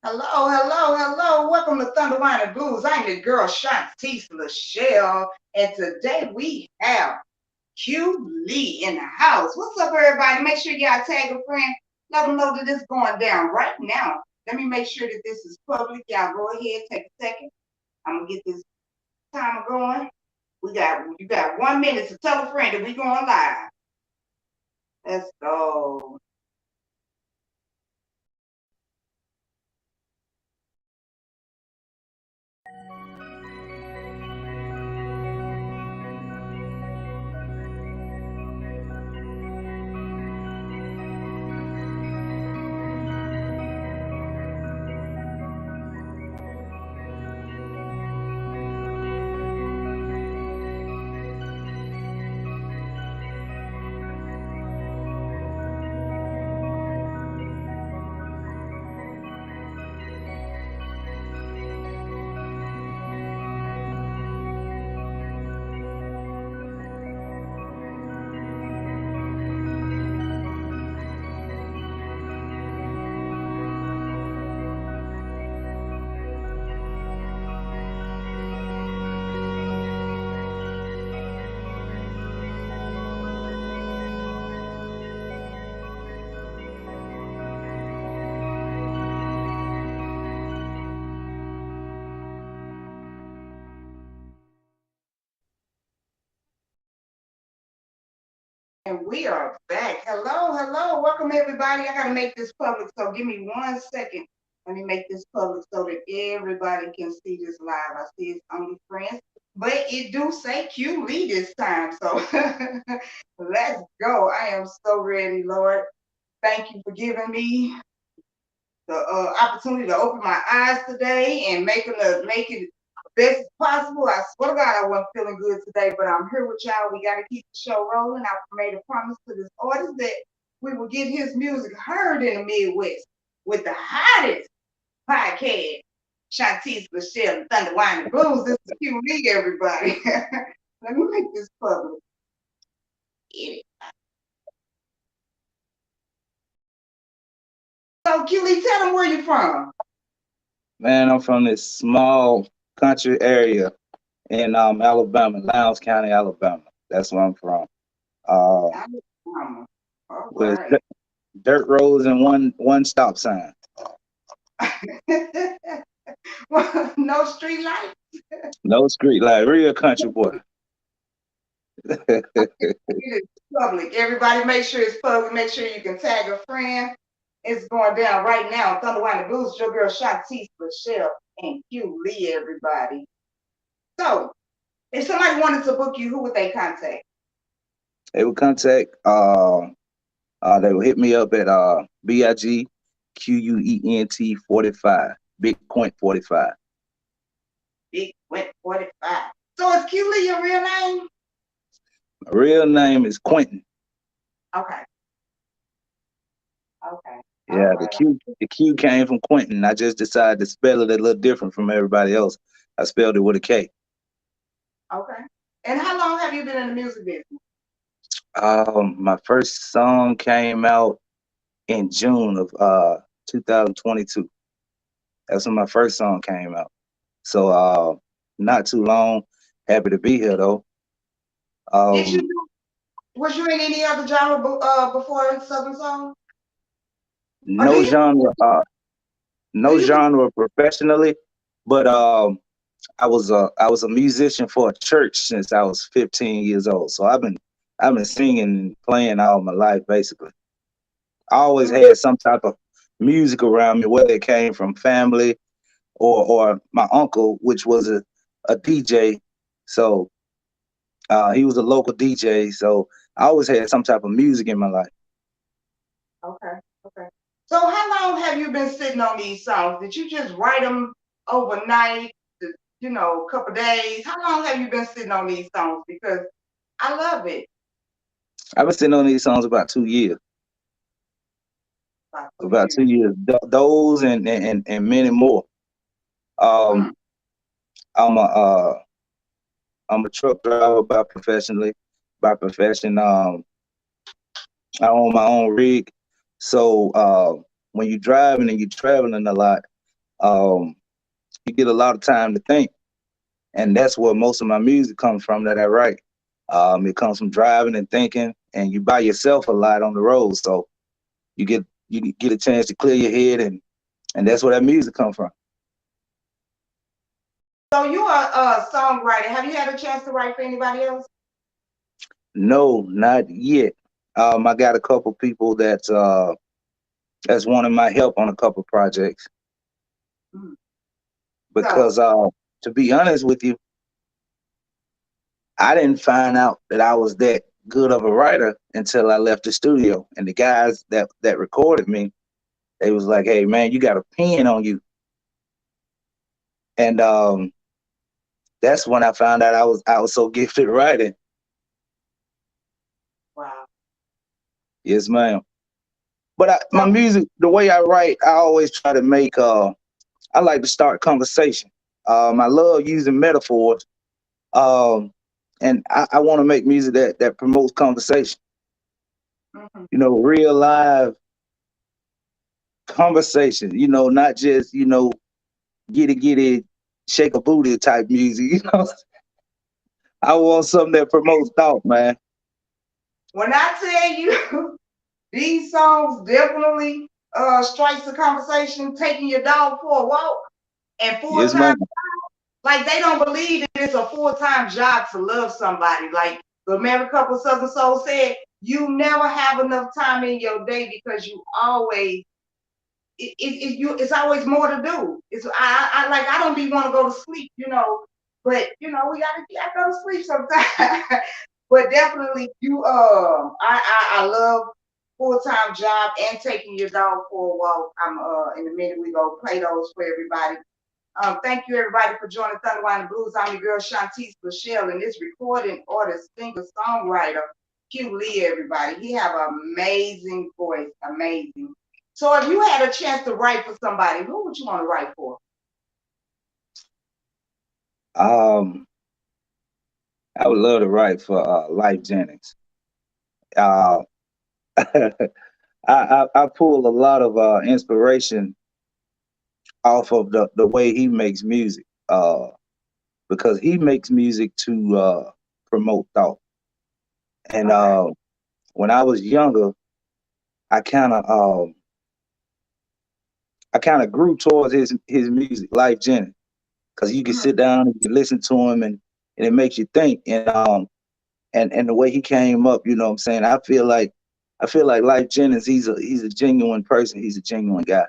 Hello. Welcome to Thunder Wine Blues. I'm your girl, Shantice Lachelle, and today we have Q Lee in the house. What's up, everybody? Make sure y'all tag a friend. Let them know that this is going down right now. Let me make sure that this is public. Y'all go ahead, take a second. I'm gonna get this timer going. You got 1 minute to tell a friend that we going live. Let's go. And we are back. Hello. Welcome, everybody. I got to make this public, so give me 1 second. Let me make this public so that everybody can see this live. I see it's only friends, but it do say Q Lee this time. So let's go. I am so ready, Lord. Thank you for giving me the opportunity to open my eyes today and make it best possible. I swear to God, I wasn't feeling good today, but I'm here with y'all. We got to keep the show rolling. I made a promise to this artist that we will get his music heard in the Midwest with the hottest podcast, Shantice Lachelle and Thunder Wine and Blues. This is Q Lee, everybody. Let me make this public. Edit. So, Q Lee, tell them where you're from. Man, I'm from this small country area in Alabama, Lowndes County, Alabama. That's where I'm from. Uh, Alabama. All with right. dirt roads and one stop sign. No street light. No street light. Real country boy. It is public. Everybody make sure it's public. Make sure you can tag a friend. It's going down right now. Thunder Wine and Blues, your girl Shantice Michelle and Q Lee, everybody. So, if somebody wanted to book you, who would they contact? They would contact. They would hit me up at BIGQUENT 45, Big Quint 45. Big Went 45. So, is Q Lee your real name? My real name is Quentin. Okay. Okay. All Yeah, right. the Q came from Quentin. I just decided to spell it a little different from everybody else. I spelled it with a K. Okay. And how long have you been in the music business? My first song came out in June of 2022. That's when my first song came out. So not too long. Happy to be here though. Did you Um, was you in any other genre before Southern Soul? Or no genre, do no you genre professionally, but I was a musician for a church since I was 15 years old. So I've been singing and playing all my life basically. I always mm, had some type of music around me, whether it came from family or my uncle, which was a DJ. So he was a local DJ. So I always had some type of music in my life. okay, okay. So how long have you been sitting on these songs? Did you just write them overnight, a couple days? How long have you been sitting on these songs? Because I love it. I've been sitting on these songs about 2 years. About two About years. 2 years. Those and many more. Mm, Um, I'm a truck driver by profession. I own my own rig. So when you're driving and you're traveling a lot, Um, you get a lot of time to think, and that's where most of my music comes from that I write. It comes from driving and thinking, and you by yourself a lot on the road, so you get a chance to clear your head, and that's where that music comes from. So you are a songwriter. Have you had a chance to write for anybody else? No, not yet. I got a couple people that's wanting my help on a couple projects Mm. So, because to be honest with you, I didn't find out that I was that good of a writer until I left the studio. And the guys that recorded me, they was like, "Hey man, you got a pen on you." And that's when I found out I was so gifted at writing. wow. Yes, ma'am. But my So, music, the way I write, I always try to make. I like to start conversation. I love using metaphors. Um, and I want to make music that promotes conversation. mhm. Real live conversation. Not just get it, shake a booty type music. I want something that promotes thought, man. When I tell you these songs definitely strikes the conversation, taking your dog for a walk and full Yes, time, man. like they don't believe that it's a full time job to love somebody. Like the married couple Southern Soul said, you never have enough time in your day because you always it's always more to do. It's I like I don't be want to go to sleep, but we gotta go to sleep sometimes. But definitely I love full time job and taking your dog for a walk. I'm in a minute we go play those for everybody. Thank you everybody for joining Thunderwine and Blues. I'm your girl Shantice Michelle, and this recording artist, singer, songwriter, Q Lee, everybody. He have an amazing voice, amazing. So if you had a chance to write for somebody, who would you want to write for? Um, I would love to write for Life Jennings. Uh, I pull a lot of inspiration off of the way he makes music. Because he makes music to promote thought. And Okay. when I was younger, I kind of grew towards his music, Life Jennings, because you can Mhm. sit down and you can listen to him, and it makes you think. And the way he came up, you know what I'm saying? I feel like Life Jennings, he's a genuine person. He's a genuine guy,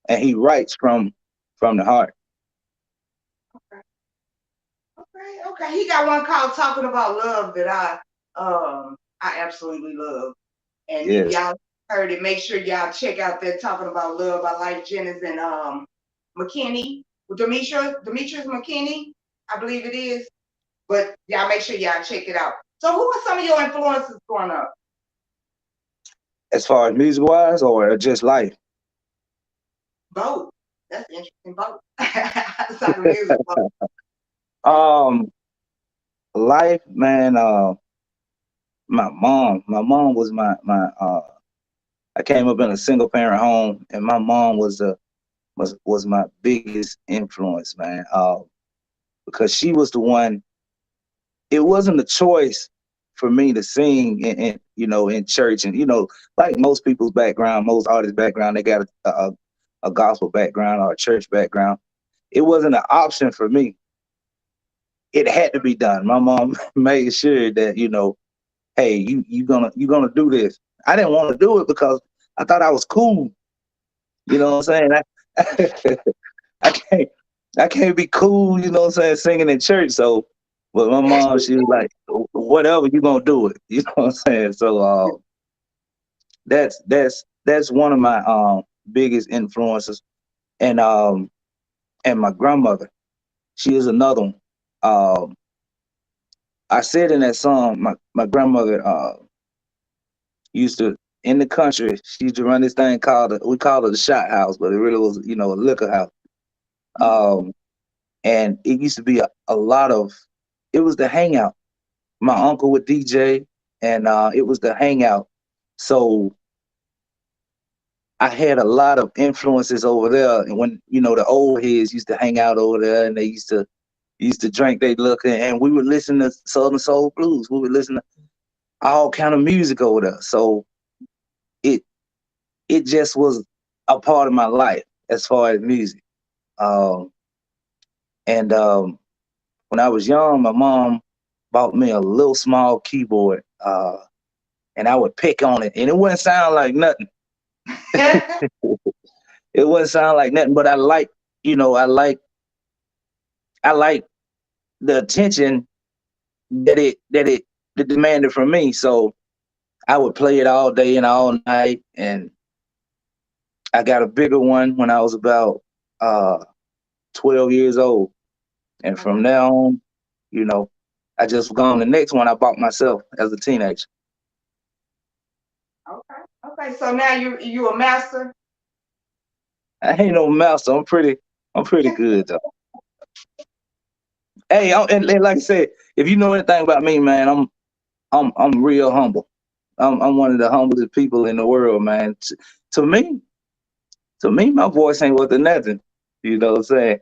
and he writes from the heart. Okay. Okay. Okay. He got one called "Talking About Love" that I absolutely love. And if Yes, y'all heard it, make sure y'all check out that "Talking About Love" by Life Jennings and McKinney, Demetrius McKinney, I believe it is. But y'all make sure y'all check it out. So who are some of your influences growing up? as far as music wise, or just life. Both. That's interesting. Both. It's like a music both. Um, Life, man. My mom was my. I came up in a single parent home, and my mom was my biggest influence, man. Because she was the one. It wasn't a choice for me to sing in church, and like most people's background, most artists' background, they got a gospel background or a church background. It wasn't an option for me. It had to be done. My mom made sure that hey, you gonna do this. I didn't want to do it because I thought I was cool. You know what I'm saying? I can't I can't be cool, you know what I'm saying, singing in church. So but my mom, she was like, whatever, you gonna do it. You know what I'm saying? So that's one of my biggest influences. And and my grandmother, she is another one. Um I said in that song, my grandmother used to in the country. She used to run this thing called we called it the shot house, but it really was a liquor house. Um, and it used to be a lot of. It was the hangout. My uncle would DJ, and it was the hangout. So I had a lot of influences over there. And when the old heads used to hang out over there, and they used to drink they look, and we would listen to Southern Soul Blues. We would listen to all kind of music over there. So it it just was a part of my life as far as music. Um, and when I was young, my mom bought me a little small keyboard, and I would pick on it, and it wouldn't sound like nothing. It wouldn't sound like nothing, but I like the attention that it demanded from me. So I would play it all day and all night, and I got a bigger one when I was about 12 years old, and from Mhm. now on, you know, I just gone. The next one I bought myself as a teenager. Okay. Okay. So now you a master. I ain't no master. I'm pretty good though. Hey, and like I said, if you know anything about me, man, I'm real humble. I'm one of the humblest people in the world, man. To me, my voice ain't worth nothing. You know what I'm saying?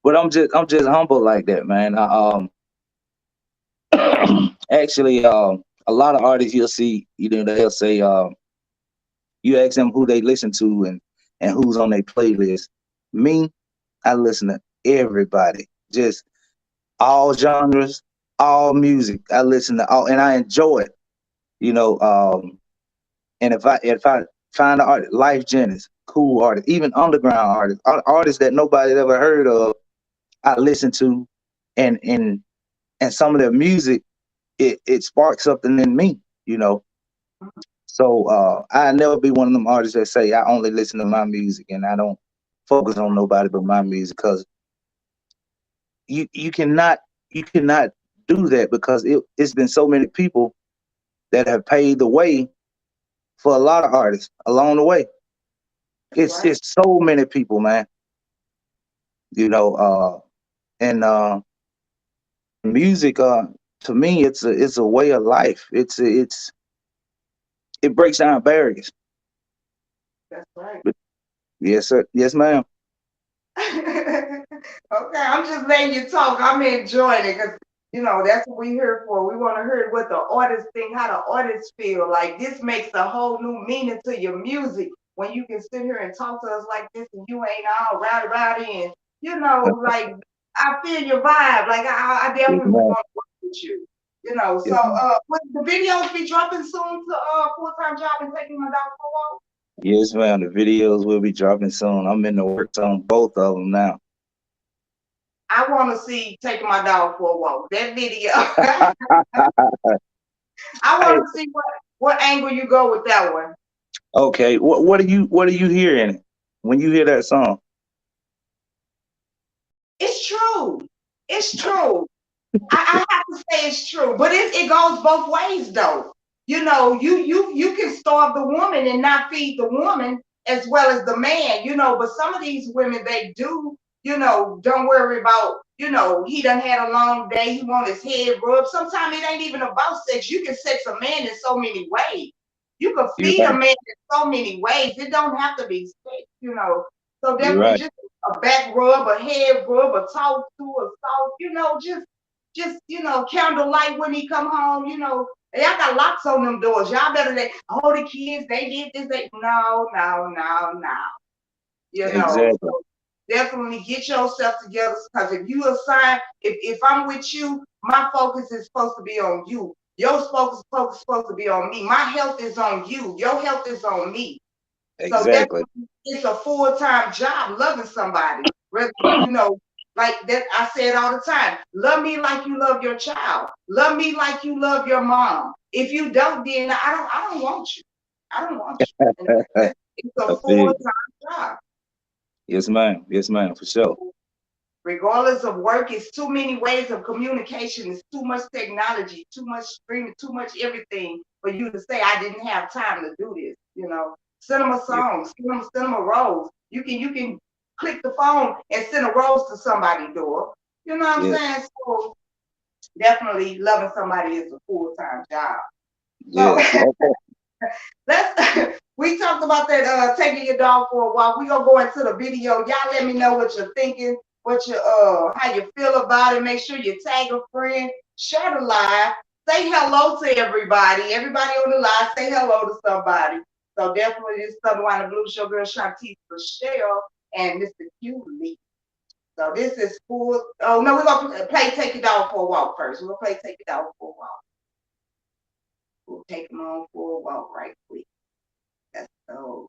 But I'm just humble like that, man. Actually, a lot of artists you'll see, they'll say, you ask them who they listen to and who's on their playlist. Me, I listen to everybody, just all genres, all music. I listen to all, and I enjoy it. You know, and if I find an artist, Life Jennings, cool artist, even underground artists, artists that nobody ever heard of, I listen to, and some of their music, it sparks something in me. You know, so I never be one of them artists that say I only listen to my music and I don't focus on nobody but my music, because you cannot do that, because it's been so many people that have paved the way for a lot of artists along the way. That's It's right. it's so many people, man. You know, and music, to me, it's a way of life. It breaks down barriers. That's right. But yes, sir. Yes, ma'am. Okay, I'm just letting you talk. I'm enjoying it because that's what we here for. We want to hear what the artists think, how the artists feel. Like this makes a whole new meaning to your music when you can sit here and talk to us like this, and you ain't all rowdy, and like I feel your vibe. Like I Yes, definitely ma'am. want to work with you. So Yes, ma'am. will the videos be dropping soon to full time job and taking my dog for a walk? Yes, ma'am. The videos will be dropping soon. I'm in the works on both of them now. I want to see taking my dog for a walk. That video. I Hey, want to see what angle you go with that one. okay. What are you hearing when you hear that song? It's true. It's true. I have to say it's true, but it goes both ways though. You can starve the woman and not feed the woman as well as the man. But some of these women they do. Don't worry about. He done had a long day. He want his head rubbed. Sometimes it ain't even about sex. You can sex a man in so many ways. You can You're feed a right. man in so many ways. It don't have to be sex. So You're definitely right. just a back rub, a head rub, a talk to, a soft, just candlelight when he come home. Y'all got locks on them doors. Y'all better the kids, they did this, they no, no, no, no. Exactly. So definitely get yourself together because if you assign, if I'm with you, my focus is supposed to be on you. Your focus is supposed to be on me. My health is on you. Your health is on me. So Exactly. definitely it's a full-time job loving somebody. Whether, like that I said all the time, love me like you love your child. Love me like you love your mom. If you don't, then I don't want you. I don't want you. And it's a I feel you. full-time job. Yes, ma'am. Yes, ma'am. For sure. Regardless of work, it's too many ways of communication. It's too much technology, too much streaming, too much everything for you to say I didn't have time to do this. Send them a Yeah. song, send them a rose. You can click the phone and send a rose to somebody's door. You know what I'm Yeah. saying? So definitely loving somebody is a full time job. So Yeah. Okay. let's We talked about that taking your dog for a walk. We gonna go into the video. Y'all let me know what you're thinking, what you how you feel about it. Make sure you tag a friend, share the live, say hello to everybody. Everybody on the live, say hello to somebody. So definitely this Southern Wine and Blue Show girl Shantice Michelle and Mr. Q Lee. So this is full. Oh no, we're gonna play Take Your Dog for a Walk first. We're gonna play Take Your Dog for a Walk. We'll take them on for a walk right quick. That's so.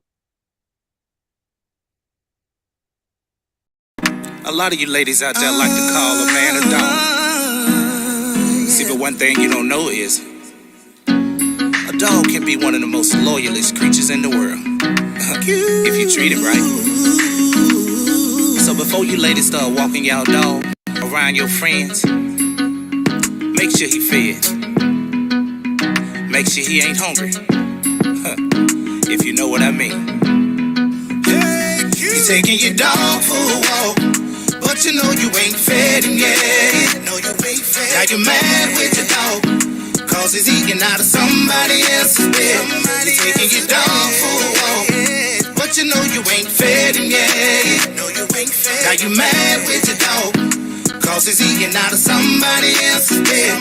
A lot of you ladies out there like to call a man a dog. See, but one thing you don't know is a dog can be one of the most loyalist creatures in the world if you treat him right. So before you ladies start walking y'all dog around your friends, make sure he fed. Make sure he ain't hungry. If you know what I mean. You're taking your dog for a walk, but you know you ain't fed him yet. No, you ain't fed. Now you're mad with your dog, cause he's eating out of somebody else's bed. You're taking your dog for a walk, but you know you ain't fed him yet. No, you ain't fed. Now you're mad with your dog, cause he's eating out of somebody else's bed.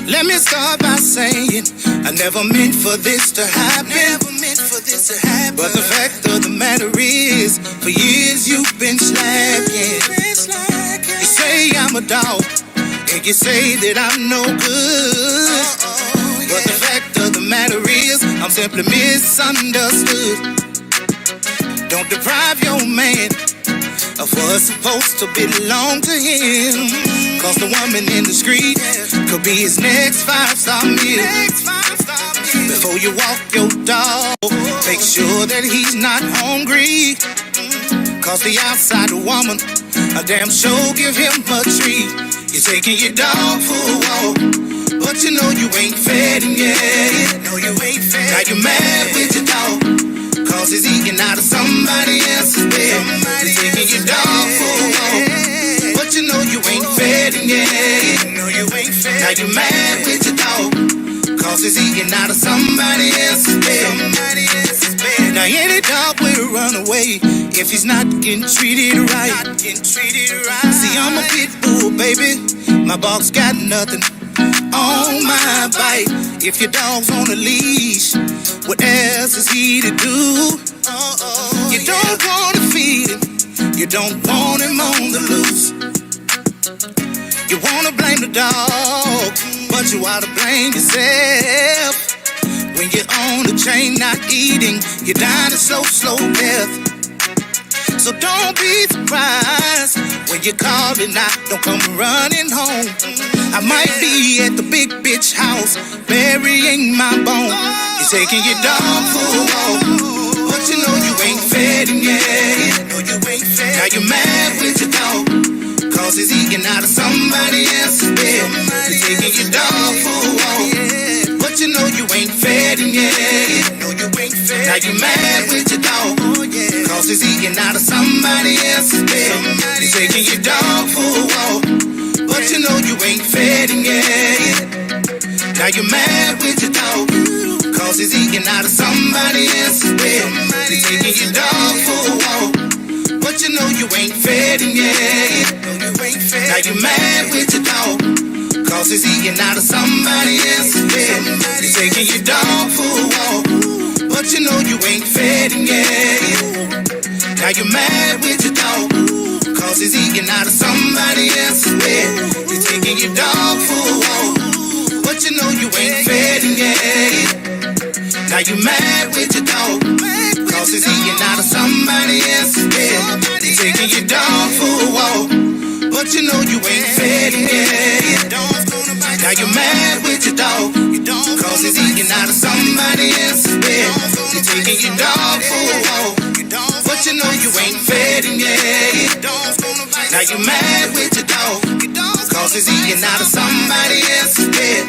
Let me start by saying I never meant for this to happen. But the fact of the matter is, for years you've been slacking. You say I'm a dog, and you say that I'm no good. But the fact of the matter is, I'm simply misunderstood. Don't deprive your man of what's supposed to belong to him, cause the woman in the street could be his next five-star meal. Before you walk your dog, make sure that he's not hungry, cause the outside woman a damn sure give him a treat. You're taking your dog for a walk, but you know you ain't fed him yet. No, you ain't fed. Now you're mad with your dog, cause he's eating out of somebody else's bed. You're taking your dog for a walk, but you know you ain't fed him yet. No, you ain't fed. Now you're mad with your dog, cause he's eating out of somebody else's bed. Now any dog will run away if he's not getting treated right. See, I'm a pit bull, baby. My box got nothing on my bite. If your dog's on a leash, what else is he to do? You don't want to feed him, you don't want him on the loose. You wanna blame the dog, but you ought to blame yourself. When you're on the chain not eating, you're dying a slow death. So don't be surprised when you call and I don't come running home. I might be at the big bitch house burying my bone. You're taking your dog for a walk, but you know you ain't fed him yet. No, you ain't fed. Now you're mad with your dog, cause he's eating out of somebody else's bed. You're taking your dog for a walk, but you know you ain't fed him yet. No, you ain't fed. Now you're mad with your dog, cause he's eating out of somebody else's bed. You're taking your dog for a walk, but you know you ain't fed him yet. Now you're mad with your dog, cause he's eating out of somebody else's bed. You're taking your dog for a walk, but you know you ain't fed him yet. Now you're mad with your dog, cause he's eating out of somebody else's bed. You're taking your dog for a walk, but you know you ain't fed him yet. Now you're mad with your dog, cause he's eating out of somebody else's bed. You're taking your dog for a walk, but you know you ain't fed him yet. Now you're mad with your dog, cause he's eating out of somebody else's bed. You're taking your dog for a walk, but you know you ain't fed him yet. Now you're mad with your dog, cause he's eating out of somebody else's bed. You're taking your dog for a walk, but you know you ain't fed him yet. Now you're mad with your dog, cause he's eating out of somebody else's bed.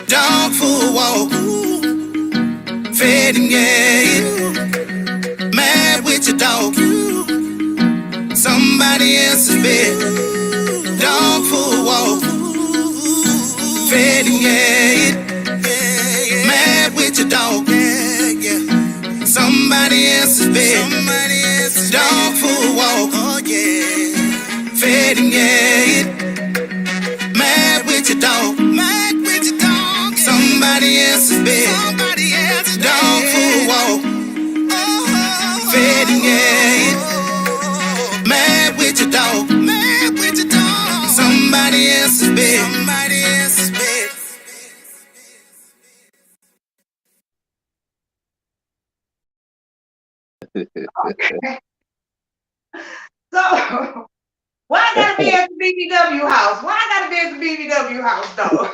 Dog for a walk, fed him yet. Mad with your dog, somebody else's bed. Dog for a walk, fed him yet. Mad with your dog, So why I gotta be at the BBW house? Why I gotta be at the BBW house though?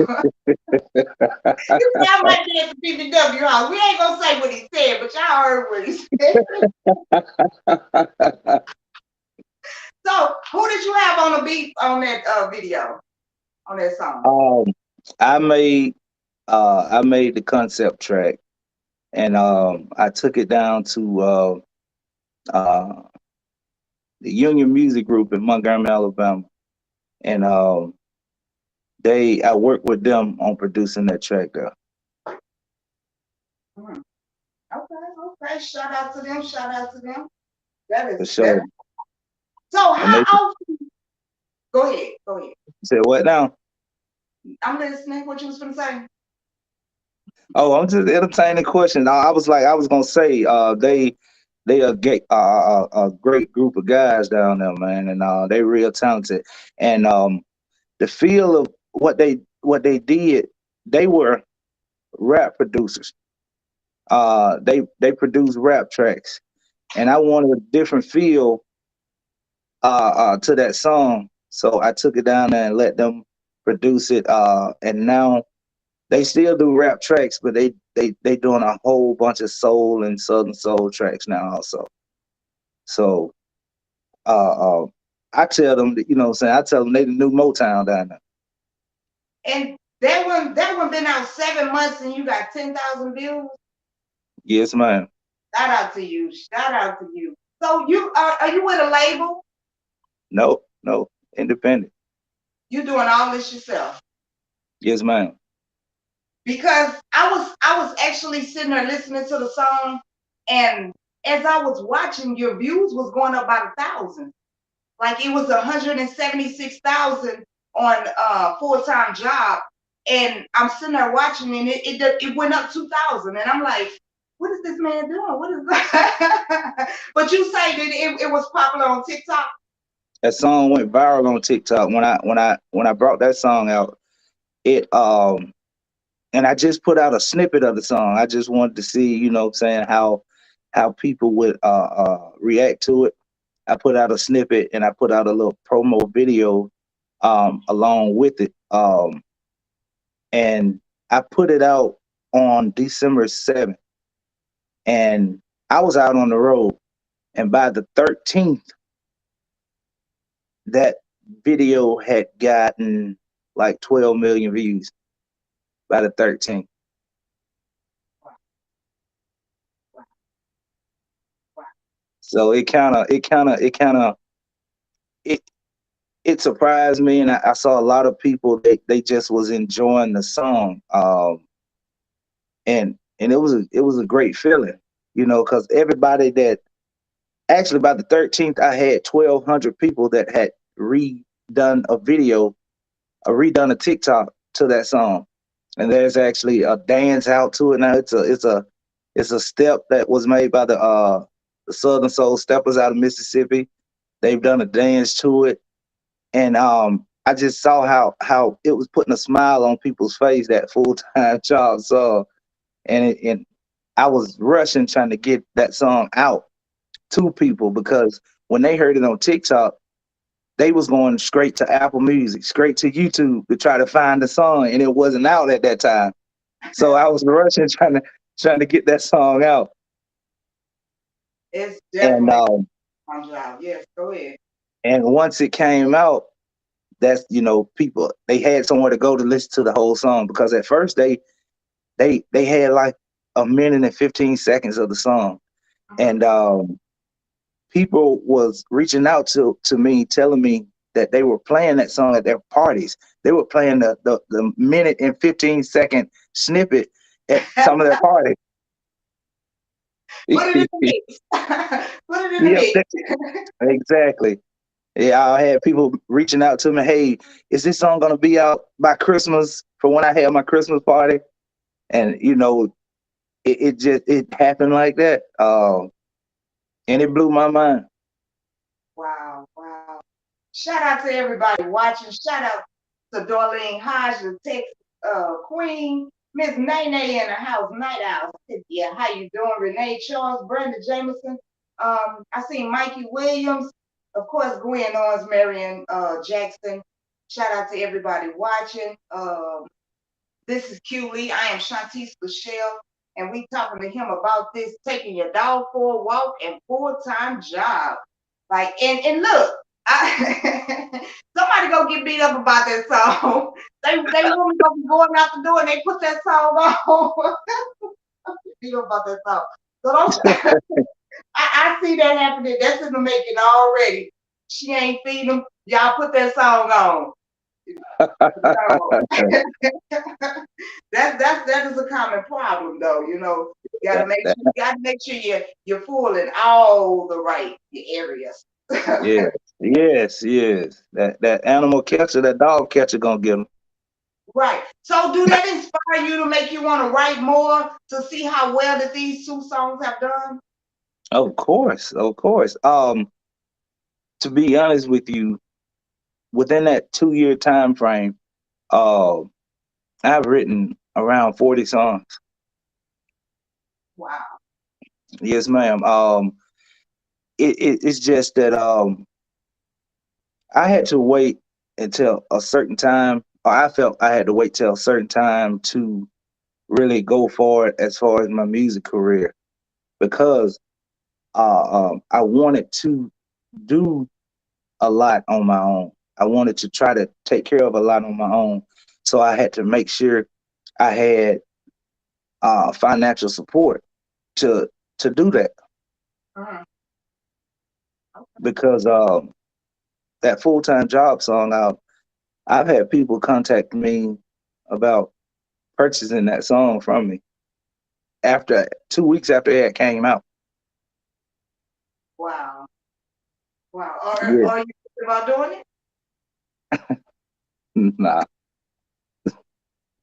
You say I might be at the BBW house. We ain't gonna say what he said, but y'all heard what he said. So who did you have on the beat on that video, on that song? um, I made I made the concept track, and I took it down to uh, the Union Music Group in Montgomery, Alabama, and I worked with them on producing that track there. Hmm. Okay, okay. Shout out to them. Shout out to them. That For is sure. that. So And how they often? Go ahead. Go ahead. said, "What now?" I'm listening. What you was gonna say? Oh, I'm just entertaining questions. I was like, I was gonna say, they a great group of guys down there, man, and they real talented. And the feel of what they did, they were rap producers. They produced rap tracks, and I wanted a different feel to that song, so I took it down there and let them produce it. And now they still do rap tracks, but they doing a whole bunch of soul and southern soul tracks now also. So uh, uh I tell them that, what I'm saying, I tell them they the new Motown down there. And that one been out 7 months and you got 10,000 views. Yes, ma'am. Shout out to you. Shout out to you. So you are you with a label? No, no, independent. You doing all this yourself? Yes, ma'am. Because I was actually sitting there listening to the song, and as I was watching, your views was going up by 1,000. Like it was 176,000 on full time job, and I'm sitting there watching, and it went up 2,000, and I'm like, what is this man doing? What is that? But you say that it was popular on TikTok. That song went viral on TikTok when I brought that song out. It and I just put out a snippet of the song. I just wanted to see, what I'm saying, how people would react to it. I put out a snippet and I put out a little promo video along with it. And I put it out on December 7th. And I was out on the road. And by the 13th, that video had gotten like 12 million views by the 13th. So it it surprised me, and I saw a lot of people, they just was enjoying the song, and it was a great feeling, because everybody that actually by the 13th, I had 1,200 people that had redone a video, redone a TikTok to that song, and there's actually a dance out to it now. It's a step that was made by the Southern Soul Steppers out of Mississippi. They've done a dance to it, and I just saw how it was putting a smile on people's face, that full time job song, and I was rushing trying to get that song out to people, because when they heard it on TikTok, they was going straight to Apple Music, straight to YouTube to try to find the song, and it wasn't out at that time. So I was rushing trying to get that song out, It's and definitely my job. Yes, go ahead. once it came out, that's, people, they had somewhere to go to listen to the whole song, because at first they had like a minute and 15 seconds of the song, Mhm. and people was reaching out to me, telling me that they were playing that song at their parties. They were playing the minute and 15-second snippet at some of their parties. Put it in the mix. Put it in the Yep, mix. exactly. Yeah, I had people reaching out to me, hey, is this song gonna be out by Christmas for when I have my Christmas party? And it happened like that. And it blew my mind. Wow, wow. Shout out to everybody watching. Shout out to Darlene Hodge, the Texas Queen. Miss Nene in the house, Night Owl. Yeah, how you doing? Renee Charles, Brenda Jameson, I seen Mikey Williams, of course, Gwen Owens, Marion Jackson. Shout out to everybody watching. This is Q Lee. I am Shantice Michelle, and we talking to him about this taking your dog for a walk and full-time job. Like, and look, somebody gonna get beat up about that song. They women gonna be going out the door and they put that song on. Beat up about that song. So don't. I see that happening. That's in the making already. She ain't feeding them. Y'all put that song on. No. That is a common problem though, you know. You gotta make sure you're full in all the right areas. Yes, yes, yes. That animal catcher, that dog catcher gonna get them. Right. So do that inspire you to make you want to write more to see how well that these two songs have done? Of course, of course. To be honest with you, within that 2 year time frame, uh, I've written around 40 songs. Wow. Yes, ma'am. It's just that I had to wait until a certain time, or I felt I had to wait till a certain time to really go for it as far as my music career, because I wanted to do a lot on my own. I wanted to try to take care of a lot on my own. So I had to make sure I had financial support to do that, Uh-huh. because that full time job song, I've had people contact me about purchasing that song from me after 2 weeks after it came out. Wow. Wow. Yeah, Are you thinking about doing it? nah,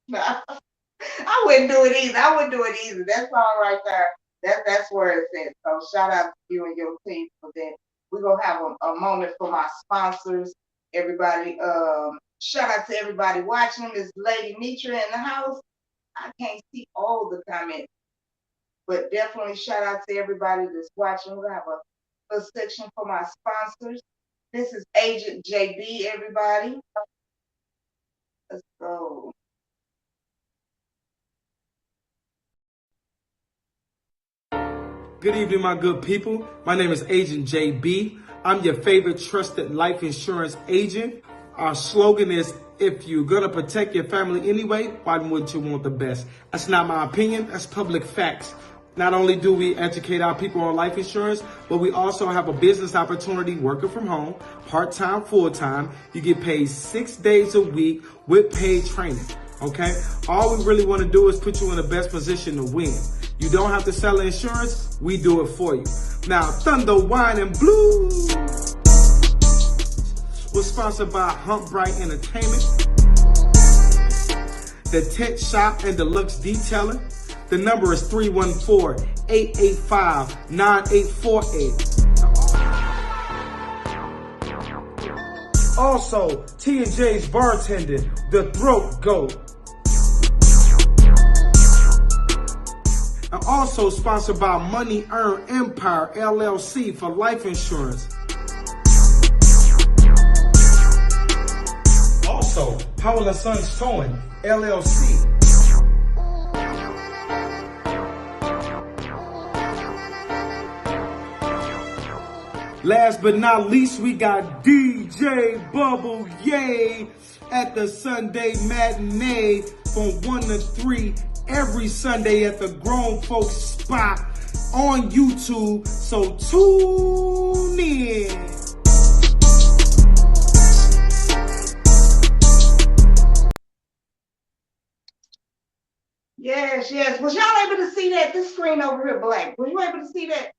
No. I wouldn't do it either. I wouldn't do it either. That song right there, that's where it's at. So shout out to you and your team for that. We're gonna have a moment for my sponsors. Everybody, shout out to everybody watching. Miss Lady Nitra in the house. I can't see all the comments, but definitely shout out to everybody that's watching. We're gonna have a section for my sponsors. This is Agent JB, everybody. Let's go. Good evening, my good people. My name is Agent JB. I'm your favorite trusted life insurance agent. Our slogan is, if you're going to protect your family anyway, why wouldn't you want the best? That's not my opinion. That's public facts. Not only do we educate our people on life insurance, but we also have a business opportunity working from home, part-time, full-time. You get paid 6 days a week with paid training. Okay? All we really want to do is put you in the best position to win. You don't have to sell insurance. We do it for you. Now, Thunda Wine and Blues was sponsored by Hump Bright Entertainment, the Tent Shop and Deluxe Detailing. The number is 314-885-9848. Also, T&J's Bartending, The Throat Goat. And also sponsored by Money Earn Empire LLC for life insurance. Also, Powell & Sons Towing LLC. Last but not least, we got DJ Bubble Yay at the Sunday Matinee from 1 to 3 every Sunday at the Grown Folks Spot on YouTube. So tune in. Yes, yes. Was y'all able to see that? This screen over here black. Were you able to see that?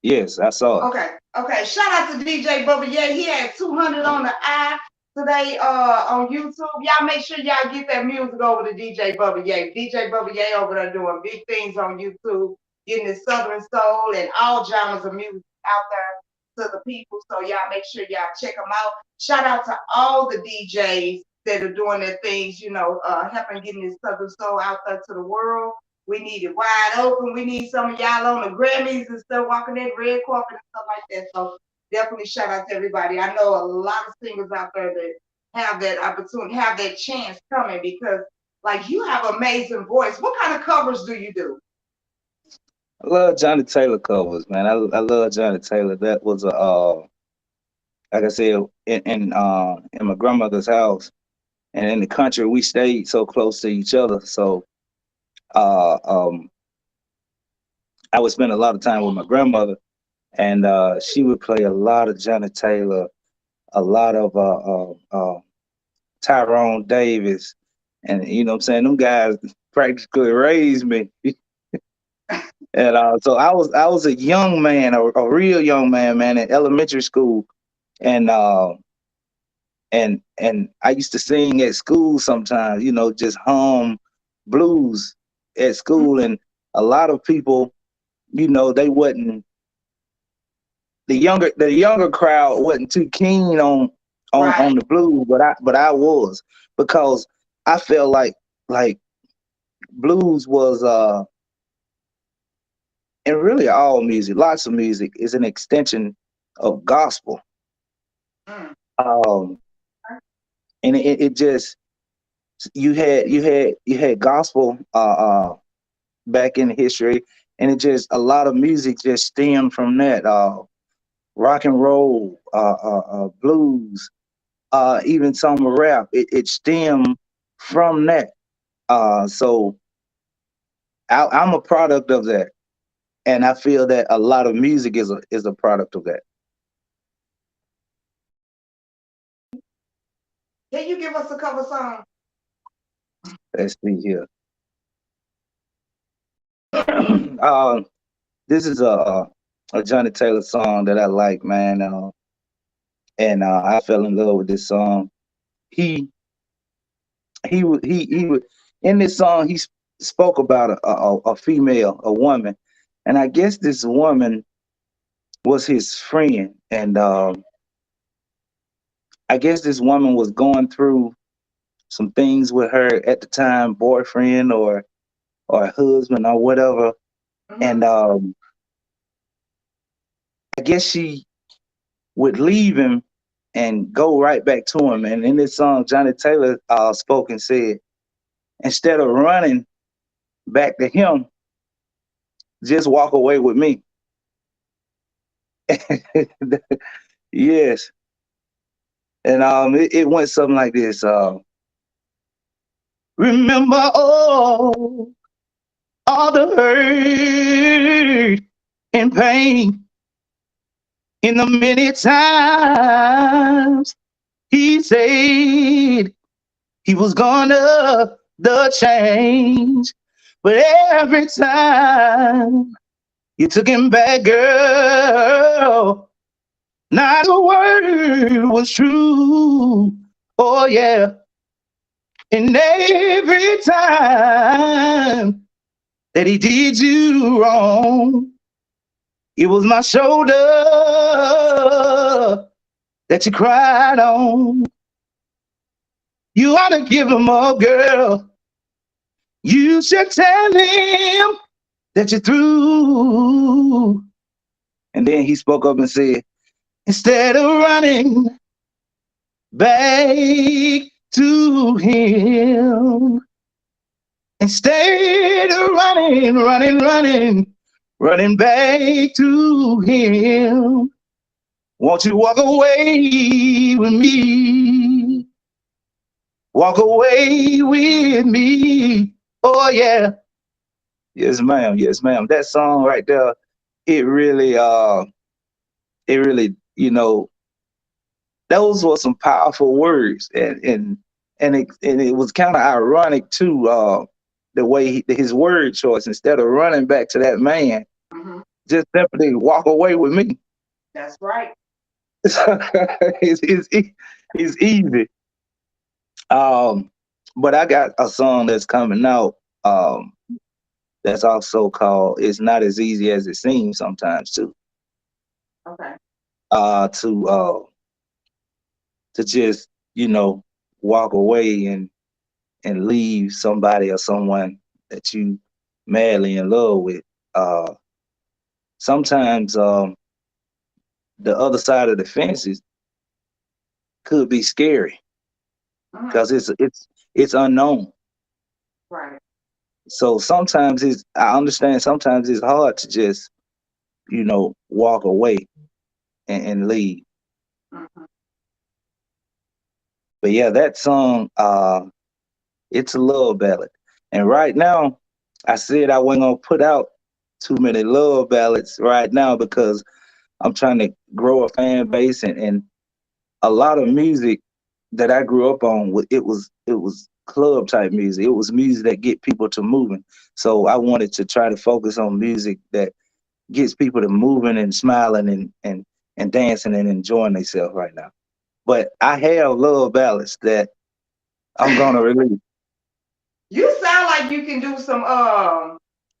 yes, I saw it. Okay. Shout out to DJ Bubba. Yeah, he had 200 on the eye today on YouTube. Y'all make sure y'all get that music over to DJ Bubba. Yeah, DJ Bubba Yeah over there doing big things on YouTube, getting his Southern soul and all genres of music out there to the people. So y'all make sure y'all check them out. Shout out to all the DJs that are doing their things, you know, helping getting this Southern soul out there to the world. We need it wide open. We need some of y'all on the Grammys and stuff, walking that red carpet and stuff like that. So definitely shout out to everybody. I know a lot of singers out there that have that opportunity, have that chance coming because, like, you have amazing voice. What kind of covers do you do? I love Johnny Taylor covers, man. I love Johnny Taylor. That was a like I said, in my grandmother's house and in the country, we stayed so close to each other. So uh um I would spend a lot of time with my grandmother, and she would play a lot of Johnny Taylor, a lot of Tyrone Davis, and you know what I'm saying, them guys practically raised me. And so I was a young man, a real young man, man, in elementary school, and and I used to sing at school sometimes, you know, just hum blues at school, and a lot of people, you know, they wasn't the younger crowd wasn't too keen on Right. the blues, but I was, because I felt like blues was and really all music, lots of music is an extension of gospel. Mm. Um, and it just you had gospel back in history, and it just a lot of music just stemmed from that. Rock and roll, blues, even some rap. It stemmed from that. So I'm a product of that, and I feel that a lot of music is a product of that. Can you give us a cover song? Let's see here. This is a Johnny Taylor song that I like, man, and I fell in love with this song. He he would in this song spoke about a female, a woman, and I guess this woman was his friend, and I guess this woman was going through some things with her at the time, boyfriend or husband or whatever, Mm-hmm. and I guess she would leave him and go right back to him. And in this song, Johnny Taylor spoke and said, instead of running back to him, just walk away with me. Yes. And it went something like this. Remember all the hurt and pain in the many times he said he was gonna the change. But every time you took him back, girl, not a word was true. Oh yeah. And every time that he did you wrong, it was my shoulder that you cried on. You ought to give him up, girl. You should tell him that you're through. And then he spoke up and said, instead of running back to him, instead of running back to him, won't you walk away with me? Walk away with me. Oh yeah. Yes, ma'am. Yes, ma'am. That song right there, it really, those were some powerful words, and it was kind of ironic too, the way his word choice, instead of running back to that man, Mm-hmm. just simply walk away with me. That's right. It's easy. But I got a song that's coming out, that's also called "It's Not as Easy as It Seems" sometimes too. Okay. Uh, to uh, to just walk away and leave somebody or someone that you madly in love with. Uh, Sometimes the other side of the fences could be scary Mhm. because it's unknown. Right. So sometimes I understand sometimes it's hard to just, walk away and leave. Mhm. But yeah, that song, it's a love ballad. And right now, I said I wasn't gonna put out too many love ballads right now because I'm trying to grow a fan base and a lot of music that I grew up on it was club type music. It was music that get people to moving. So I wanted to try to focus on music that gets people to moving and smiling and dancing and enjoying themselves right now. But I have love ballads that I'm gonna release. You sound like you can do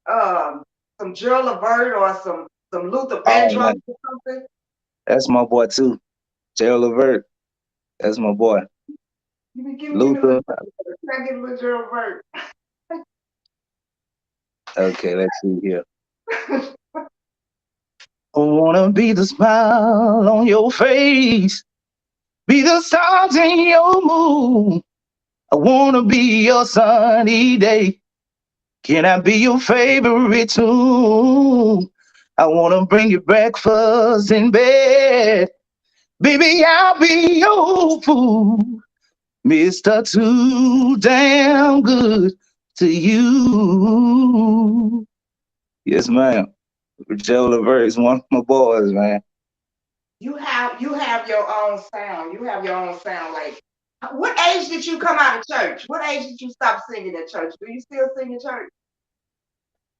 um some Gerald Levert or some Luther Oh Vandross man, or something. that's my boy too. Gerald Levert, that's my boy. Give me a little. Luther. Can I get a little Gerald Levert? Okay, let's see here. I wanna be the smile on your face, be the stars in your moon. I wanna be your sunny day. Can I be your favorite tune? I wanna bring you breakfast in bed. Baby, I'll be your food. Mr. Too Damn Good to You. Yes, ma'am. Joe Levert is one of my boys, man. You have your own sound. You have your own sound. Like, what age did you come out of church? What age did you stop singing at church? Do you still sing in church?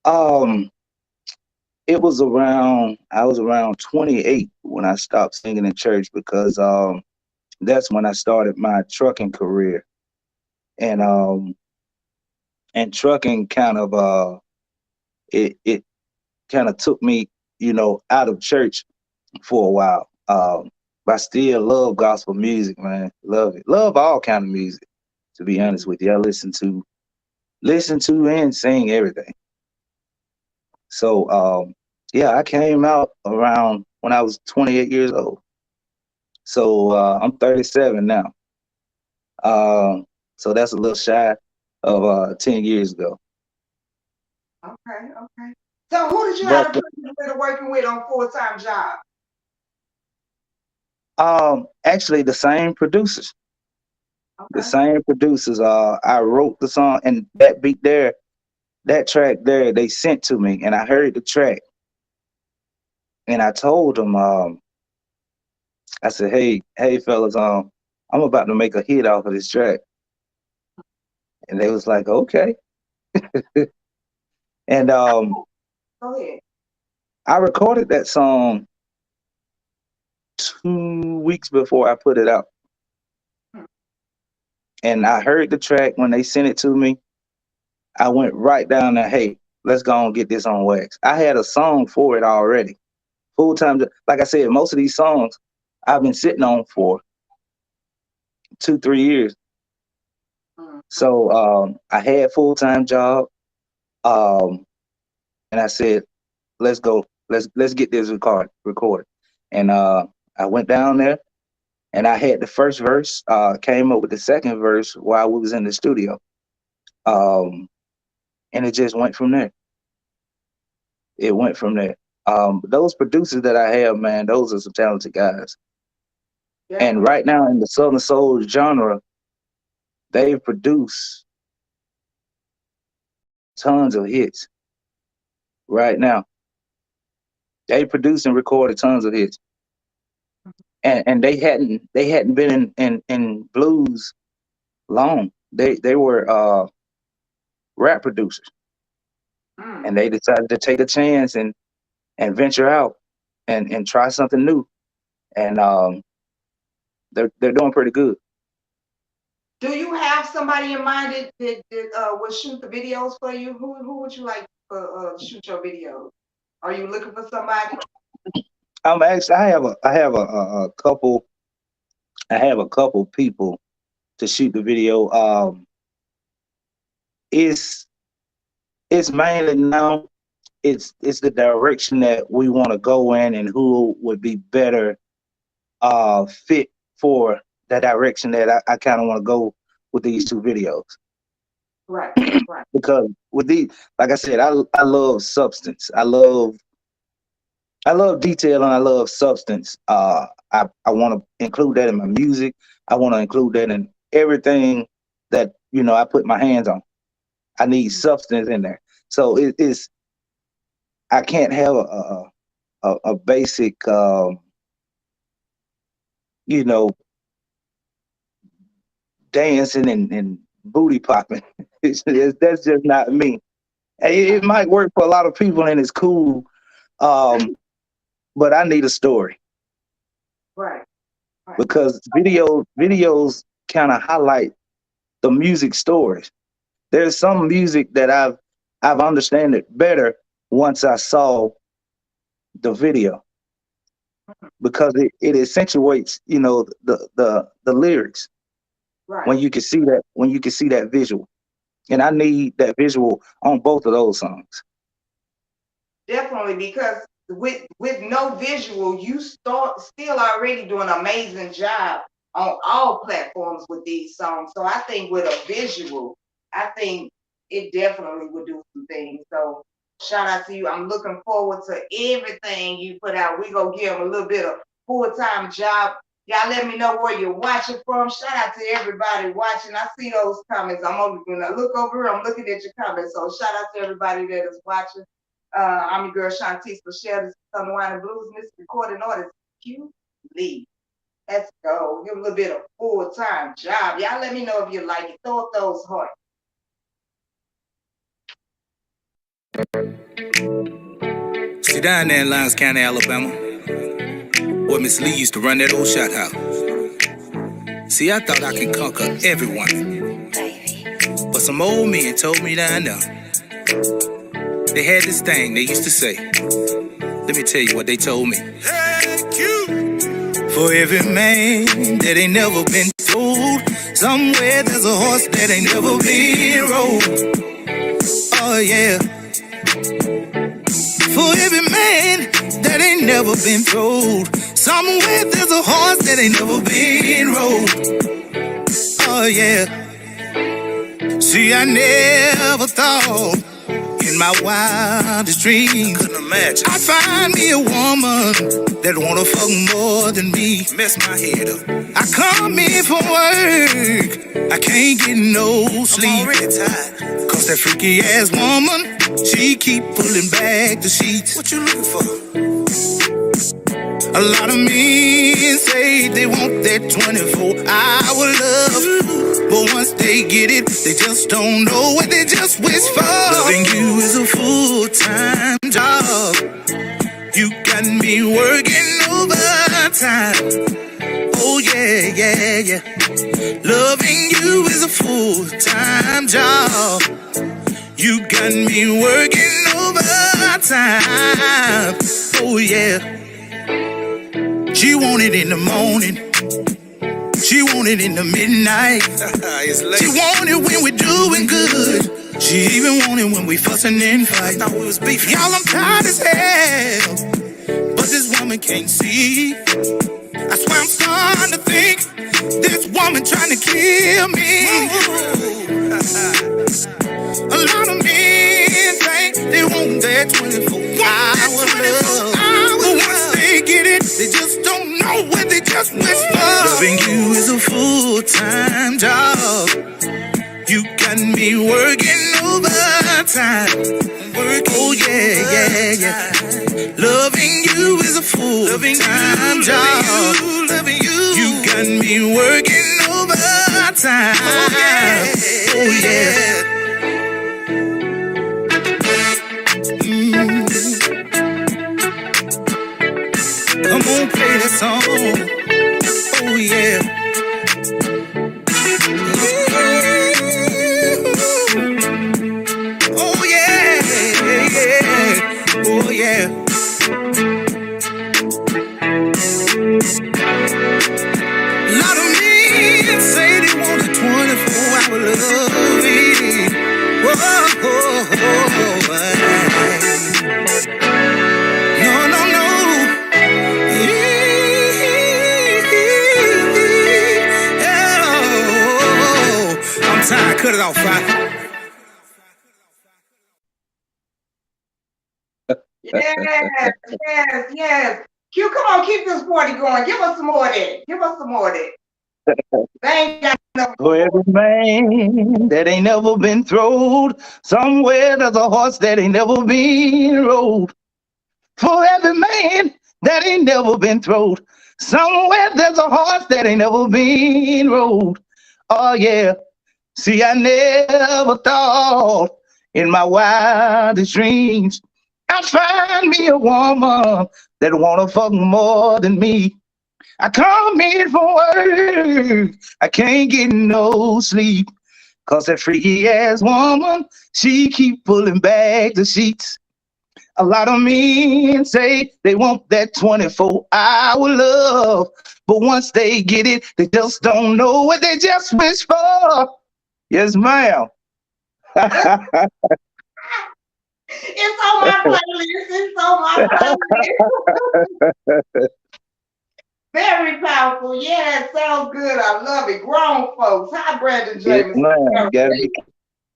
Um, I was around 28 when I stopped singing in church because that's when I started my trucking career. And trucking kind of it kind of took me, out of church for a while. But I still love gospel music, man. Love it. Love all kind of music, to be honest with you. I listen to and sing everything. So yeah, I came out around when I was 28 years old. So I'm 37 now. So that's a little shy of 10 years ago. Okay, okay. So who did you But have the privilege of working with on full-time job? actually the same producers. The Okay. same producers. I wrote the song and that beat there, that track there, they sent to me and I heard the track and I told them, I said, hey fellas, I'm about to make a hit off of this track. And they was like, okay. And Go ahead. I recorded that song 2 weeks before I put it out. Hmm. And I heard the track when they sent it to me. I went right down there, hey, let's go and get this on wax. I had a song for it already. Full time, like I said, most of these songs I've been sitting on for 2, 3 years. Mhm. So I had full time job, um, and I said, let's go, let's get this recorded. And I went down there, and I had the first verse. Came up with the second verse while we was in the studio, um, and it just went from there. It went from there. Those producers that I have, man, those are some talented guys. And Definitely. right now in the Southern Soul genre, they've produced tons of hits. Right now, they produced and recorded tons of hits, and they hadn't been in blues long. They were rap producers, Mm. and they decided to take a chance and venture out and try something new. And they're doing pretty good. Do you have somebody in mind that will shoot the videos for you? Who would you like to shoot your videos? Are you looking for somebody? I have a couple. I have a couple people to shoot the video. It's it's mainly now it's the direction that we want to go in and who would be better fit for the direction that I kind of want to go with these two videos. Right, right, Because with these, like I said, I love substance. I love detail and I love substance. I want to include that in my music. I want to include that in everything that I put my hands on. I need substance in there. So it's I can't have a basic you know dancing and booty popping. That's just not me. It might work for a lot of people and it's cool, but I need a story right, right. because videos kind of highlight the music stories. There's some music that I've understand it better once I saw the video because it accentuates the lyrics Right. when you can see that visual. And I need that visual on both of those songs. Definitely, because with no visual, you still already doing an amazing job on all platforms with these songs. So I think with a visual, I think it definitely would do some things. So shout out to you. I'm looking forward to everything you put out. We gonna give them a little bit of full-time job. Y'all let me know where you're watching from. Shout out to everybody watching. I see those comments. I'm only gonna look over here. I'm looking at your comments. So shout out to everybody that is watching. I'm your girl Shantice Michelle. This is Thunda Wine and Blues. Miss Recording Artist Q Lee. Let's go. Give a little bit of full-time job. Y'all let me know if you like it. Throw up those hearts. See down there in Lyons County, Alabama, where Miss Lee used to run that old shot house. See, I thought I could conquer everyone, but some old men told me down there. They had this thing they used to say. Let me tell you what they told me. Hey, Q. For every man that ain't never been told, somewhere there's a horse that ain't never been rode. Oh yeah. For every man that ain't never been told, somewhere there's a horse that ain't never been rode. Oh yeah. See, I never thought in my wildest dreams, couldn't imagine I'd find me a woman that wanna fuck more than me. Mess my head up. I come in from work, I can't get no sleep. I'm already tired, cause that freaky ass woman, she keep pulling back the sheets. What you looking for? A lot of men say they want that 24-hour love, but once they get it, they just don't know what they just wish for. Loving you is a full-time job. You got me working overtime. Oh yeah, yeah, yeah. Loving you is a full-time job. You got me working overtime. Oh yeah. She want it in the morning. She want it in the midnight. She want it when we're doing good. She even want it when we fussing and fighting. I thought we was beefing. Y'all, I'm tired as hell, but this woman can't see. That's why I'm starting to think this woman trying to kill me. A lot of men think they want that 24-hour love, but once they get it, they just don't know what they just wish for. Loving you is a full-time job. You got me working overtime. Oh yeah, yeah, yeah. Loving you is a full-time job. Loving you. You got me working overtime. Oh yeah. Come on, play the song. Oh yeah. Oh yeah, yeah. Oh yeah. A lot of men say they want a 24-hour love. Oh, oh, oh. it off, right? Yes, yes, yes. Q, come on, keep this party going. Give us some more of that. Give us some more of that. They ain't got no For every man that ain't never been throwed, somewhere there's a horse that ain't never been rode. For every man that ain't never been throwed, somewhere there's a horse that ain't never been rode. Oh yeah. See, I never thought in my wildest dreams I'd find me a woman that wanna fuck more than me. I come in from work, I can't get no sleep, 'cause that freaky ass woman, she keep pulling back the sheets. A lot of men say they want that 24-hour love, but once they get it, they just don't know what they just wish for. Yes, ma'am. It's on my playlist. It's on my playlist. Very powerful. Yeah, it sounds good. I love it. Grown folks. Hi, Brandon Yes, James. ma'am. Gotta be.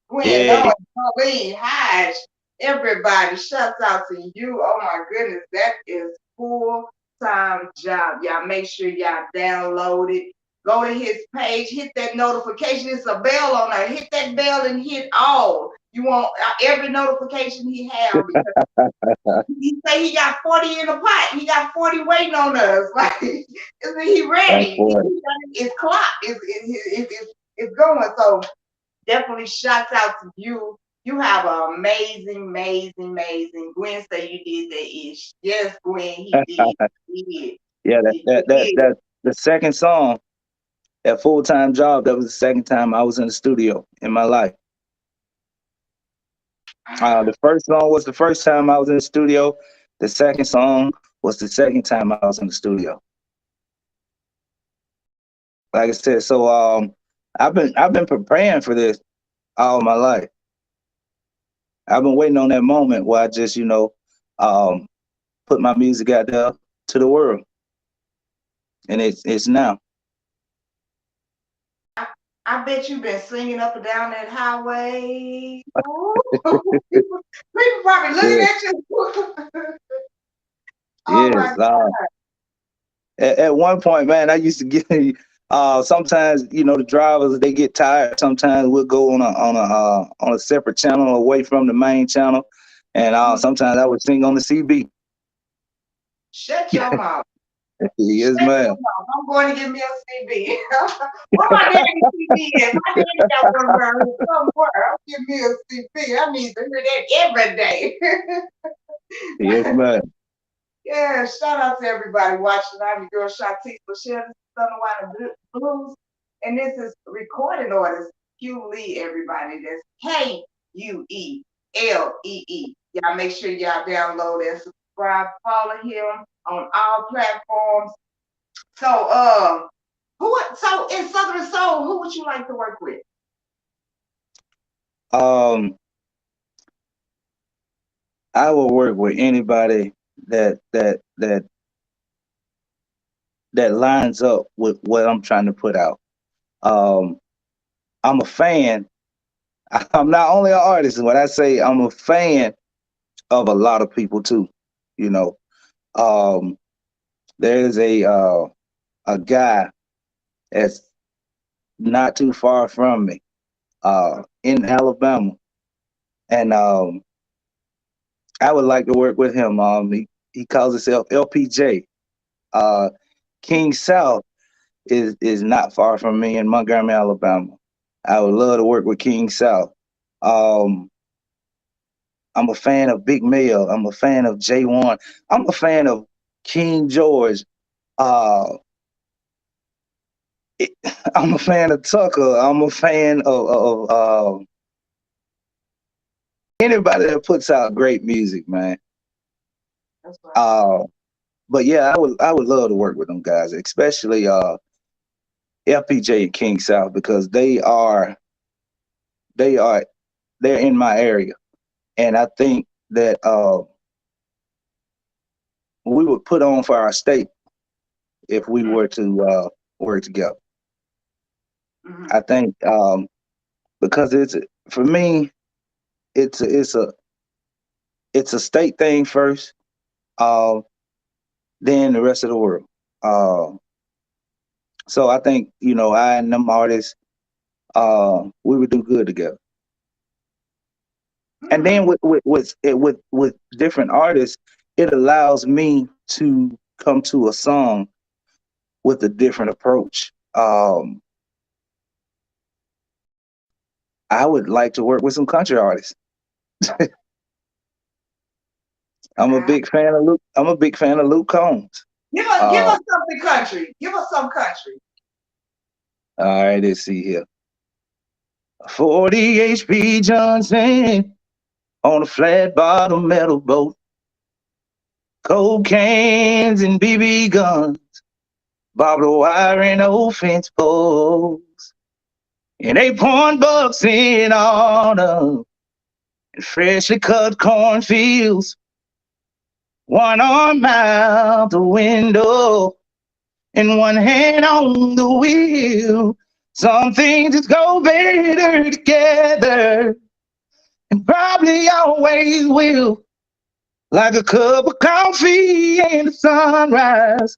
Gwen, Yeah. Owen, Pauline, Hodge, everybody. Shouts out to you. Oh my goodness, that is full-time job. Y'all make sure y'all download it. Go to his page, hit that notification. It's a bell on there. Hit that bell and hit all. You want every notification he have because he say he got 40 in the pot. He got 40 waiting on us. Like he ready. It's clock. It's going. So definitely shouts out to you. You have an amazing, amazing, amazing. Gwen say you did that ish. Yes, Gwen, he did. He did. Yeah, He did. that the second song, that full-time job, that was the second time I was in the studio in my life. The first song was the first time I was in the studio. The second song was the second time I was in the studio. Like I said, so I've been preparing for this all my life. I've been waiting on that moment where I just, um, put my music out there to the world, and it's now. I bet you've been singing up and down that highway. People probably looking Yeah, at you. Oh my yes. God. At one point, man, I used to get. Sometimes, the drivers they get tired. Sometimes we'll go on a separate channel away from the main channel, and sometimes I would sing on the CB. Shut your mouth. Yes, Shut ma'am. your mouth. I'm going to give me a CB. Where my daddy CB is? My daddy got one around here somewhere. I'll give me a CB. I need to hear that every day. Yes, ma'am. Yeah, shout out to everybody watching. I'm your girl Shantice Michelle. This is Thunda Blues. And this is recording artist Q Lee, everybody. That's Kuelee. Y'all make sure y'all download and subscribe, follow him on all platforms. So so in Southern Soul, who would you like to work with? Um, I will work with anybody that lines up with what I'm trying to put out. Um, I'm a fan. I'm not only an artist. When I say I'm a fan of a lot of people too, you know. Um, there's a guy that's not too far from me, in Alabama, and I would like to work with him. He calls himself LPJ. Uh, King South is not far from me in Montgomery, Alabama. I would love to work with King South. Um, I'm a fan of Big Mail. I'm a fan of J1. I'm a fan of King George. Uh, it, I'm a fan of Tucker. I'm a fan of anybody that puts out great music, man. That's right. But yeah, I would love to work with them guys, especially LPJ and King South, because they are they're in my area, and I think that we would put on for our state if we were to work together. Mm-hmm. I think because it's for me, it's a, it's a it's a state thing first, uh, then the rest of the world. Uh, so I think I and them artists, we would do good together. And Hmm. then with different artists, it allows me to come to a song with a different approach. I would like to work with some country artists. I'm a Uh, big fan of Luke. I'm a big fan of Luke Combs. give Uh, us something country. Give us some country. all right, let's see here. 40 HP Johnson on a flat bottom metal boat. Cold cans and BB guns, barbed wire and old fence posts. And they pouring bucks in autumn and freshly cut cornfields. One arm out the window and one hand on the wheel. Some things just go better together and probably always will. Like a cup of coffee and the sunrise.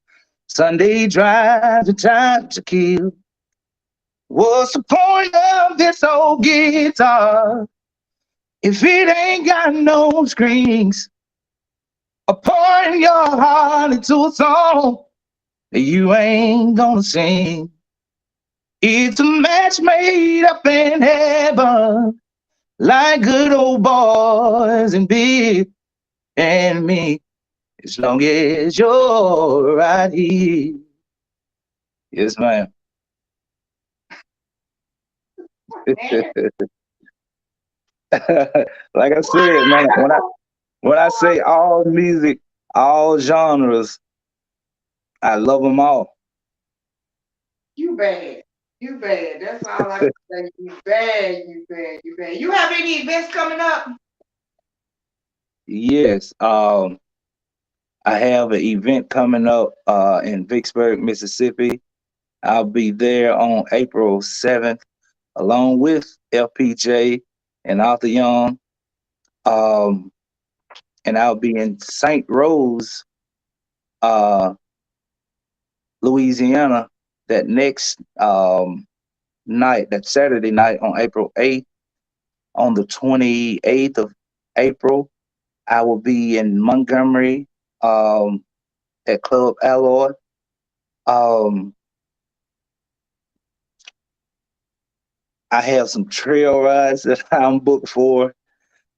Sunday drives and time to kill. What's the point of this old guitar if it ain't got no strings? Or pouring your heart into a song that you ain't gonna sing. It's a match made up in heaven, like good old boys and Bill and me. As long as you're right here. Yes, ma'am. Man, Like I said, man, when I say all music, all genres, I love them all. you bad. You bad. That's all I can say. You bad. You bad. You bad. You have any events coming up? Yes, I have an event coming up in Vicksburg, Mississippi. I'll be there on April 7th, along with LPJ and Arthur Young. Um, and I'll be in St. Rose, uh, Louisiana, that next night, that Saturday night on April 8th. On the 28th of April, I will be in Montgomery at Club Alloy. Um, I have some trail rides that I'm booked for.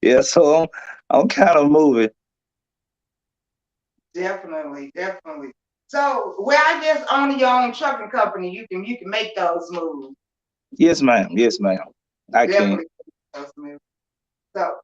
Yeah, so I'm kind of moving. Definitely, definitely. So, well, I guess owning your own trucking company, you can make those moves. Yes, ma'am. Yes, ma'am. I can. Definitely make those moves. So,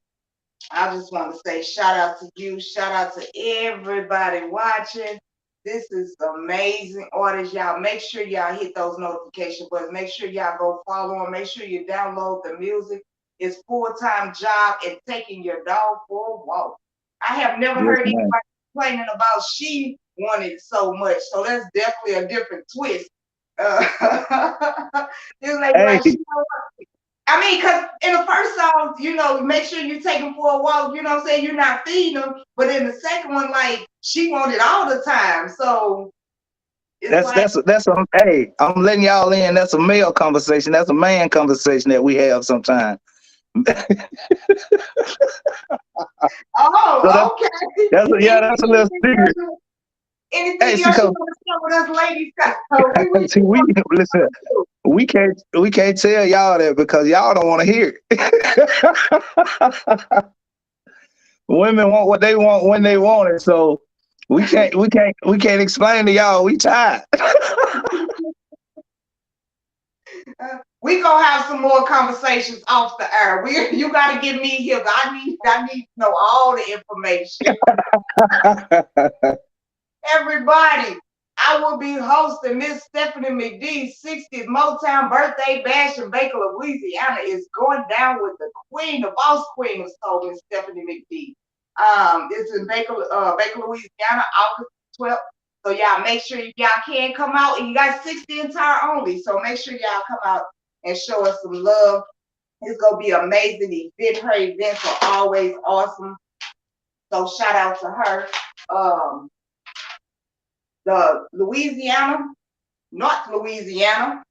I just want to say shout out to you, shout out to everybody watching. This is amazing artist. Y'all make sure y'all hit those notification buttons. Make sure y'all go follow them. Make sure you download the music. It's full-time job and taking your dog for a walk. I have never Yes, heard anybody ma'am. complaining about she wanted it so much. So that's definitely a different twist. Uh, this lady Hey, like she I mean, because in the first song, make sure you take them for a walk, you know what I'm saying? You're not feeding them. But in the second one, like, she wanted all the time. So it's that's like, that's that's a hey. I'm letting y'all in. That's a male conversation. That's a man conversation that we have sometimes. So oh, okay. yeah, that's a little secret. Hey, Anything see, else you 'cause want to share with us, ladies? We see, we listen. want to. We can't tell y'all that because y'all don't want to hear it. Women want what they want when they want it, so we can't explain to y'all. We tired. We gonna have some more conversations off the air. You gotta give me here. I need to know all the information. Everybody, I will be hosting Miss Stephanie McDee's 60th Motown birthday bash in Baker, Louisiana. Is going down with the queen, the boss queen of soul, Miss Stephanie McDee. It's in Baker, Louisiana, August 12th. So y'all make sure y'all can come out, and you got 60 entire only. So make sure y'all come out and show us some love. It's gonna be amazing event. Her events are always awesome. So shout out to her. The North Louisiana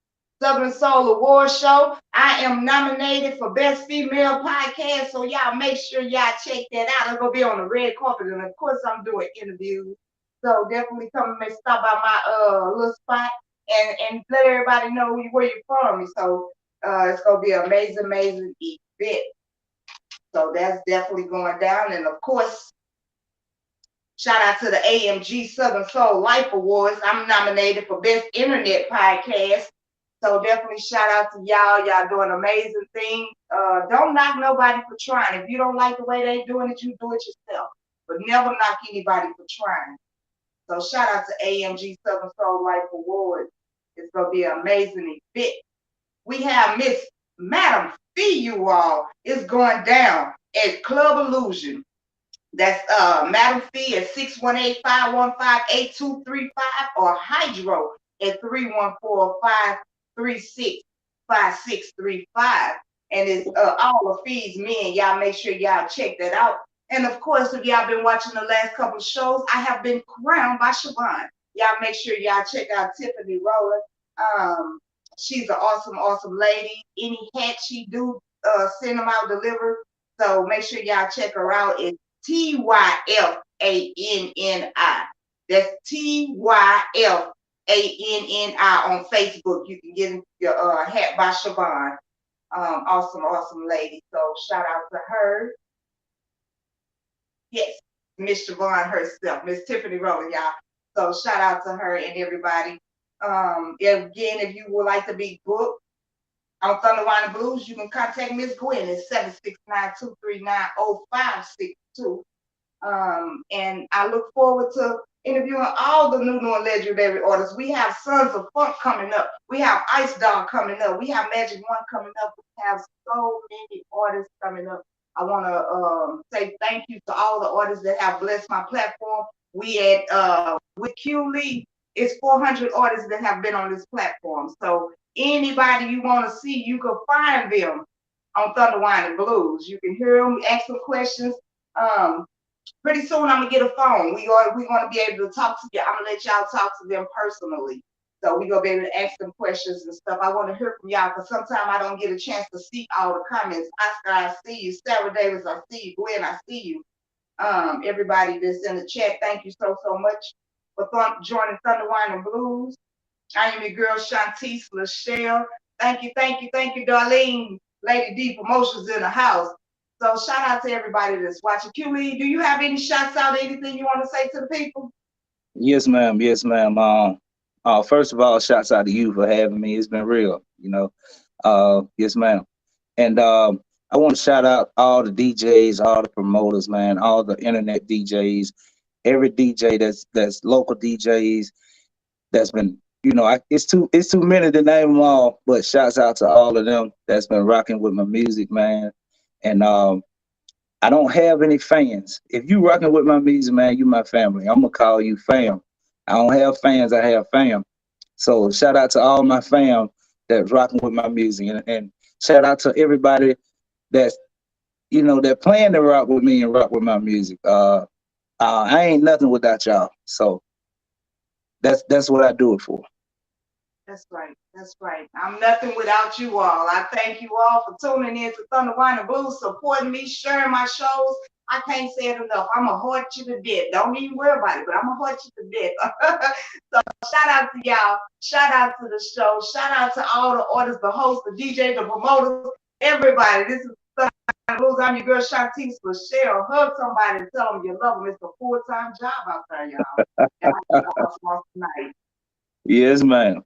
Southern Soul Award Show. I am nominated for Best Female Podcast, so y'all make sure y'all check that out. I'm gonna be on the red carpet, and of course I'm doing interviews. So definitely come and stop by my little spot and let everybody know where you're from. So it's gonna be an amazing event. So that's definitely going down, and of course. Shout out to the AMG Southern Soul Life Awards. I'm nominated for Best Internet Podcast. So definitely shout out to y'all. Y'all doing amazing things. Don't knock nobody for trying. If you don't like the way they doing it, you do it yourself. But never knock anybody for trying. So shout out to AMG Southern Soul Life Awards. It's going to be an amazing event. We have Miss Madam Fee, you all. It's going down at Club Illusion. That's Madam Fee at 618-515-8235 or Hydro at 314-536-5635. And it's all the fees, men. Y'all make sure y'all check that out. And of course, if y'all been watching the last couple of shows, I have been crowned by Siobhan. Y'all make sure y'all check out Tiffany Rowland. She's an awesome lady. Any hat she do, send them out, deliver. So make sure y'all check her out. It's TYFANNI. That's TYFANNI on Facebook. You can get your hat by Siobhan. Awesome lady. So shout out to her. Yes, Miss Siobhan herself, Miss Tiffany Rowland, y'all. So shout out to her and everybody. Again, if you would like to be booked on Thunder Wine and Blues, you can contact Miss Gwen at 769-239-0562. And I look forward to interviewing all the new and legendary artists. We have Sons of Funk coming up. We have Ice Dog coming up. We have Magic One coming up. We have so many artists coming up. I want to say thank you to all the artists that have blessed my platform. We at with Q Lee, it's 400 artists that have been on this platform. So anybody you want to see, you can find them on Thunder Wine and Blues. You can hear them, ask them questions. Pretty soon I'm gonna get a phone. We're gonna be able to talk to you. I'm gonna let y'all talk to them personally. So we're gonna be able to ask them questions and stuff. I want to hear from y'all because sometimes I don't get a chance to see all the comments. Oscar, I see you. Sarah Davis, I see you. Gwen, I see you. Everybody that's in the chat, thank you so much for joining Thunder Wine and Blues. I am your girl Shantice Lachelle. Thank you, Darlene. Lady D Promotions in the house. So shout out to everybody that's watching. Q Lee, do you have any shouts out or anything you want to say to the people? Yes, ma'am. First of all, shouts out to you for having me. It's been real, Yes, ma'am. And I want to shout out all the DJs, all the promoters, man, all the internet DJs, every DJ that's local DJs that's been, it's too many to name them all, but shouts out to all of them that's been rocking with my music, man. And I don't have any fans. If you rocking with my music, man, you my family. I'm gonna call you fam. I don't have fans, I have fam. So shout out to all my fam that's rocking with my music, and shout out to everybody that's that plan to rock with me and rock with my music. I ain't nothing without y'all. So that's what I do it for. That's right. I'm nothing without you all. I thank you all for tuning in to Thunder Wine and Blues, supporting me, sharing my shows. I can't say it enough. I'm going to heart you to death. Don't even worry about it, but I'm going to heart you to death. So shout out to y'all. Shout out to the show. Shout out to all the artists, the hosts, the DJ, the promoters, everybody. This is Thunder Wine and Blues. I'm your girl, Shantice Lachelle. Hug somebody and tell them you love them. It's a full-time job out there, y'all. Y'all have an awesome night. Yes, ma'am.